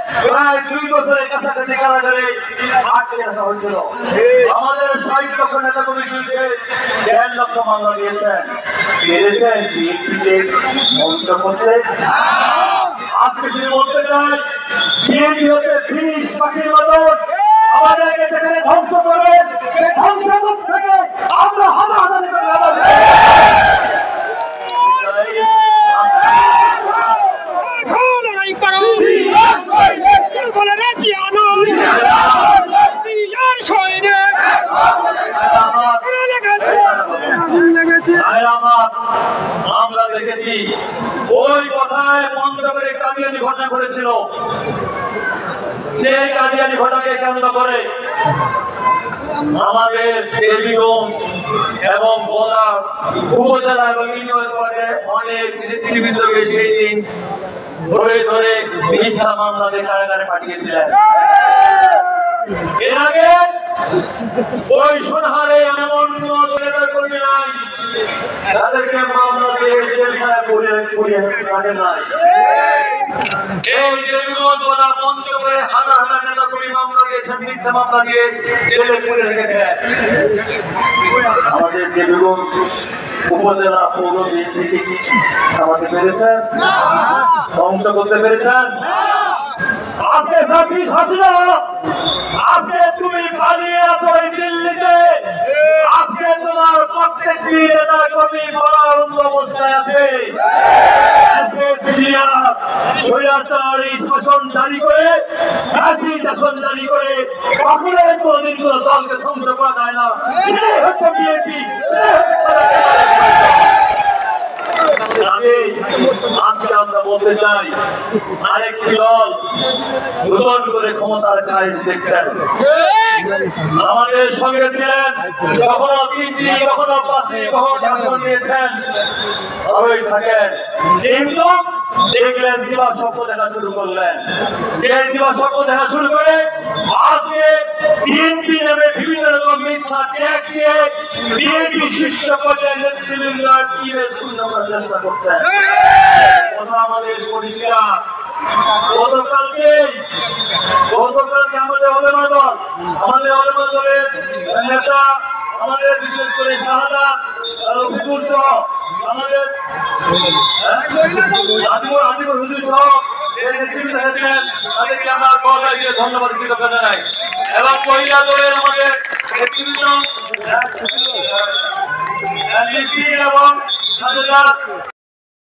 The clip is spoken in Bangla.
প্রায় 2 বছরের কাছাকাছি কারাগারে আটকে রাখা হয়েছিল। আমাদের 60 লক্ষ নেতা কর্মীকে 1.5 লক্ষ মামলা দিয়েছেন। পেরেছেন বিএনপিকে ধ্বংস করতে? আজকে শুধু বলতে চাই, বিএনপি হচ্ছে ফিনিশ পাখির মতো আমাদেরকে যেখানে ধ্বংস করবেন, সেই ধ্বংসপথ থেকে আমরা হাজার আমরা দেখেছি ওই কথায় পঞ্চগড়ে কাদিয়ানি ঘটনা ঘটেছিল। সেই কাদিয়ানি ঘটনাকে কেন্দ্র করে আমাদের দেবীগঞ্জ এবং বোলা উপজেলা এবং ইউনিয়ন পর্যায়ে অনেক নেতৃবৃন্দকে সেই দিন ধরে ধরে মিথ্যা মামলা দিয়ে কারাগারে পাঠিয়েছিলেন। এর আগে ওই সোনাহারে এমন কোন নেতা কর্মী নাই তাদেরকে মামলা দিয়ে জেলখানায় পুড়িয়ে রাখে নাই। এই দেবীগঞ্জ বোলা পঞ্চগড়ে হাজার হাজার নেতা কর্মী মামলা দিয়েছেন, মিথ্যা মামলা দিয়ে জেলে পুড়ে রেখেছেন। আমাদের দেবীগঞ্জ উপজেলা পৌর বিএনপি আমাকে পেরেছেন, ধ্বংস করতে পেরেছেন। আজকে সাথী হাসিনা, আজকে তুমি পালিয়ে আছো এই দিল্লিতে। আজকে তোমার প্রত্যেকটি নেতা কর্মী পলায়ন অবস্থায় আছে। শাসন জারি করে, শাসন জারি করে কখনোই কোনদিন কোন দলকে ধ্বংস করা যায় না। সেটাই হচ্ছে বিএনপি। আজকে আমরা বলতে চাই, আরেকটি দল নতুন করে ক্ষমতার কাজ দেখছেন। আমাদের সঙ্গে ছিলেন, কখনো 3টি, কখনো 5টি, কখনো শাসন নিয়েছেন, ভালোই থাকেন। কিন্তু দেখলেন দিবা স্বপ্ন দেখা শুরু করলেন। সেই দিবা স্বপ্ন দেখা শুরু করে আজকে বিএনপি নেমে বিভিন্ন রকম মিথ্যা ট্যাগ দিয়ে বিএনপি শীর্ষ পর্যায়ের নেতৃবৃন্দ শূন্য করার চেষ্টা করছেন। কথা আমাদের পরিষ্কার। গতকালকে আমাদের ওলেমা দলের নেতা, আমাদের বিশেষ করে শাহাদাত রফিকুল সহ আমাদের আজিমুল হুজুর সহ তাদেরকে আমরা ধন্যবাদ কৃতজ্ঞতা জানাই। এবং মহিলা দলের আমাদের নেতৃবৃন্দ এবং